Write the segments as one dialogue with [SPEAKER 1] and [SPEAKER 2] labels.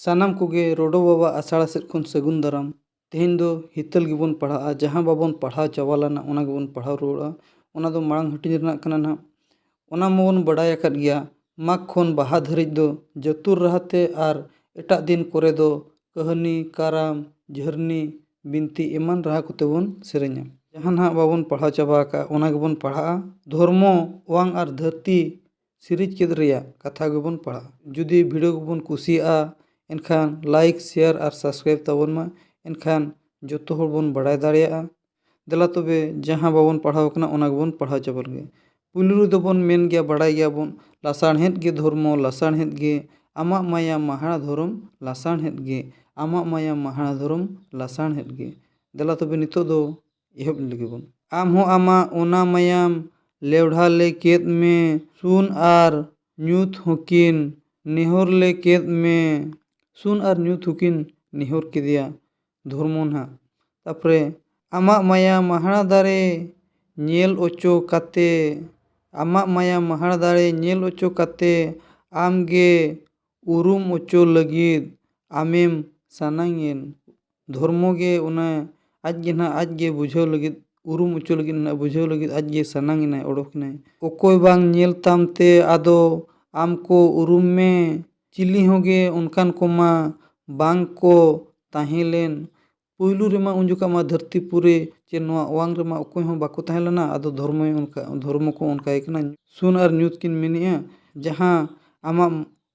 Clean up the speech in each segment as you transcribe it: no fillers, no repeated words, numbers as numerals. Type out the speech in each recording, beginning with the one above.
[SPEAKER 1] सानाम कोगे रोडो बाबा आसाड़ा सेद खन सगुन दाराम। तेहेन दो हितल गिबन पढ़ा जहाँ बाबन पढ़ा चावा लना ओना गिबन पढ़ा रुआड़ा। ओना दो मांग हटिंग रना कना ना ओना माबन बड़ाय आकाद गिया। माग खन बाहा धरिज दो जतुर रहते आर एटा दिन करे दो कहनी काराम झरनी बिनती एमान रहा कोते बन सेरेña। जहाँ ना बाबन पढ़ा चाबा का ओना गिबन पढ़ा धर्मो वांग आर धरती सीरीज केद रिया कथा गिबन पढ़ा। जुदी वीडियो गिबन कुसिया एनखान लाइक शेयर और सब्सक्राइब ताबन मा एनखान जोतो हर बन बड़ाय दाड़िया। देला तबे जहाँ बाबन पढ़ाव कना ओना गिबन पढ़ा चाबन गे। पुलरु दोबन मेन गया बड़ाय गया बन लासाणहेद गे धर्म लासाणहेद गे आमा माया महाना धर्म लासाणहेद गे आमा माया महाना धर्म लासाणहेद गे। देला तबे नितो दो एहब लगिबन आम हो आमा ओना मायाम लेवढ़ा ले केद में सुन आर न्यूथ होकिन निहोर ले केद में सुन आर न्यूथ होकिन निहोर केदिया धर्मोन हा। तापरे आमा माया महाना दारे नेल ओचो काते आमा माया महाना दारे नेल ओचो काते आमगे उरुम ओचो लगिद आमेम सानांगेन धर्मोगे उना आज गे बुझाव लगिद उरुम ओचो लगिद ना बुझाव लगिद आज गे सानांगिनाय ओडोकिनाय। ओकोय बांग नेल तामते आदो आमको उरुम में चिली होगे उनकान कोमा बांग को ताहेलेन पुइलु रेमा उनजुका मा धरती पुरे चे नोआ वांग रेमा ओकोय हो बाको ताहेलना आदो धर्म को उनका एकना सुन आर न्यूथ किन मेनिया। जहाँ आमा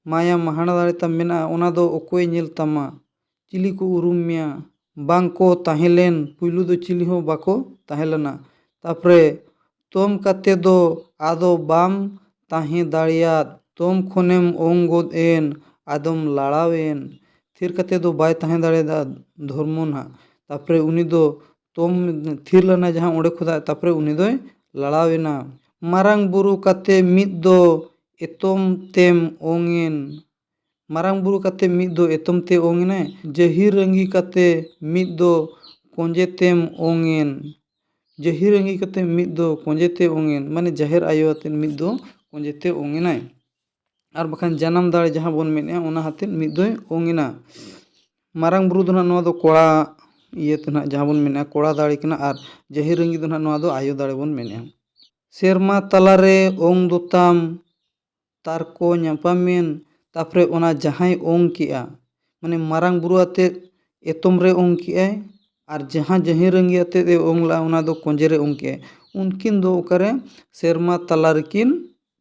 [SPEAKER 1] माया महाना दारे ताम मेना ओना दो ओकोय नेल तामा चिली को उरुम मिया बांग को ताहेलेन पुइलु दो चिली हो बाको ताहेलना। तापरे तोम काते दो आदो बाम ताहे दाड़ियात तोम खोनेम ओंगोद एन आदम लाड़ावेन थिर काते दो बाय ताहे दाड़ेदा धर्मोन हा। तापरे उनी दो तोम थिर लना जहाँ ओंडे खुदा तापरे उनी दो लड़ावेना। मारांग बुरु काते मिद दो एतोम तेम ओंगेन मारांग बुरु काते मिद दो एतोम ते ओंगेने जही रंगी काते मिद दो कोंजे तेम ओंगेन जही रंगी काते मिद दो कोंजे ते ओंगेन माने जाहिर आयो आते मिद दो कोंजे ते ओंगेनाय। आर बखान जानम दाड़े जहाँ बन मेने ओना हाते मिद दो ओंगेना। मारांग बुरु दो ना नोआ दो कोड़ा इये ते ना जहाँ बन मेने कोड़ा दाड़े कना आर जही रंगी दो ना नोआ दो आयो दाड़े बन मेने। सेरमा तलारे ओंग दोताम तारको ᱧᱟᱯᱟᱢᱮᱱ तापरे ओना जहाँ ओंग किया माने मारांग बुरु आते एतोम रे ओंग किया आर जहाँ जही रंगी आते दे ओंग ला ओना दो कोंजे रे ओंग किया उनकिन दो ओकरे सेरमा तलारकिन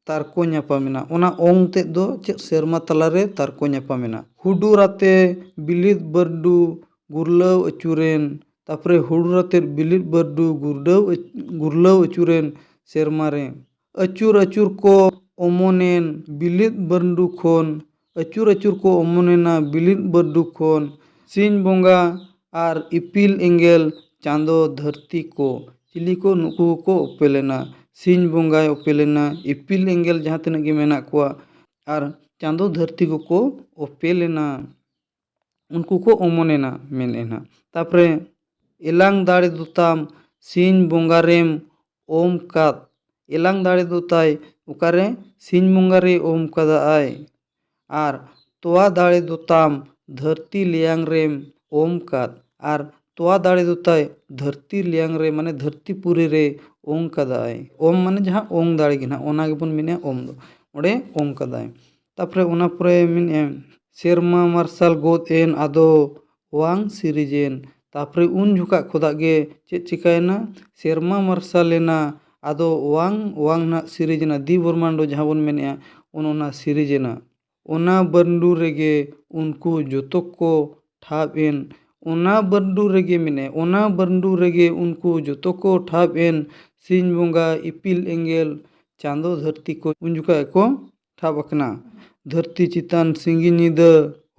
[SPEAKER 1] तारको ᱧᱟᱯᱟᱢᱮᱱᱟ ओना ओंग ते दो चे सेरमा तलारे तारको ᱧᱟᱯᱟᱢᱮᱱᱟ। हुडुराते बिलित बर्डू गुरलाव अचुरेन तापरे हुडुराते बिलित बर्डू गुरलाव अचुरेन सेरमा रे अचुर अचुर को ओमोनेन बिलित बर्डू खोन अचुर अचुर को ओमोनेना बिलित बर्डू खोन सिंह बोंगा आर इपिल एंगेल चांदो धरती को चिली को नुकु को ओपेलेना सिंह बोंगाय ओपेलेना इपिल एंगेल जहाँ तनक गे मेना कोआ आर चांदो धरती को ओपेलेना उनको को ओमोनेना मेनेना। तापरे एलांग दाड़े दुताम सिंह बोंगारेम ओम कात एलांग दाड़े दुताय उकारे सिंह बोंगारे ओम कदा आय आर तोआ दाड़े दुताम धरती लियांग रेम ओम कात आर तोआ दाड़े दुताय धरती लियांग रे माने धरती पूरे रे ओम कदा आय ओम माने जहाँ ओंग दाड़े गिना ओना गेबन मिने ओम दो ओडे ओम कदा आय। तापरे ओना पुरे मिने सेरमा मार्शल गोद एन आदो वांग सिरिजेन तापरे उन झुका खुदा गे चे चिकायना सेरमा मार्शल लेना आदो वांग ना सिरिजना दी ब्रह्मांडो जहाँ बन मेने ओना सिरिजना ओना बंडू रेगे उनको जोतो को ठाब एन ओना बंडू रेगे मिने ओना बंडू रेगे उनको जोतो को ठाब एन सिंह बोंगा इपिल एंगेल चांदो धरती को उनजुका को ठाब अकना। धरती चितान सिंगी नीदा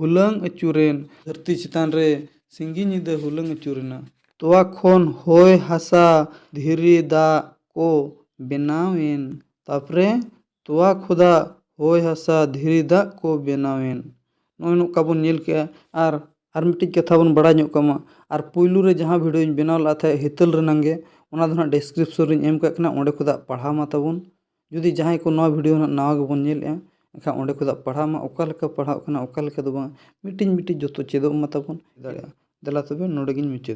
[SPEAKER 1] हुलंग अचुरेन धरती चितान रे सिंगी नीदा हुलंग अचुरेना। तोआ खोन होय हासा धीरी दा को बेनावेन तापरे तोआ खुदा होय हासा धीरी दा को बेनावेन नोय नुका बन नेल के आर मिट्टी कथा बन बड़ा ᱧᱚᱜ कमा आर पुइलु रे जहाँ वीडियो बनाव ला था हितल रनांगे ओना दो ना डिस्क्रिप्शन रे एम का ओंडे खुदा पढ़ा मा ताबन जुदी जहाँ को नवा वीडियो नवा गेबन नेल ᱮᱱᱠᱷᱟᱱ ᱚᱸᱰᱮ ᱠᱷᱚᱱᱟᱜ ᱯᱟᱲᱦᱟᱣ ᱢᱟ ᱚᱠᱟ ᱞᱮᱠᱟ ᱯᱟᱲᱦᱟᱜ ᱠᱟᱱᱟ ᱚᱠᱟ ᱞᱮᱠᱟ ᱫᱚ ᱵᱟᱝ ᱢᱤᱫᱴᱤᱡ ᱡᱚᱛᱚ ᱪᱮᱫᱚᱜ ᱢᱟ ᱛᱟᱵᱚᱱ ᱫᱟᱲᱮᱭᱟᱜᱼᱟ᱾ ᱫᱮᱞᱟ ᱛᱚᱵᱮ ᱱᱚᱰᱮ ᱜᱤᱧ ᱢᱩᱪᱟᱹᱫ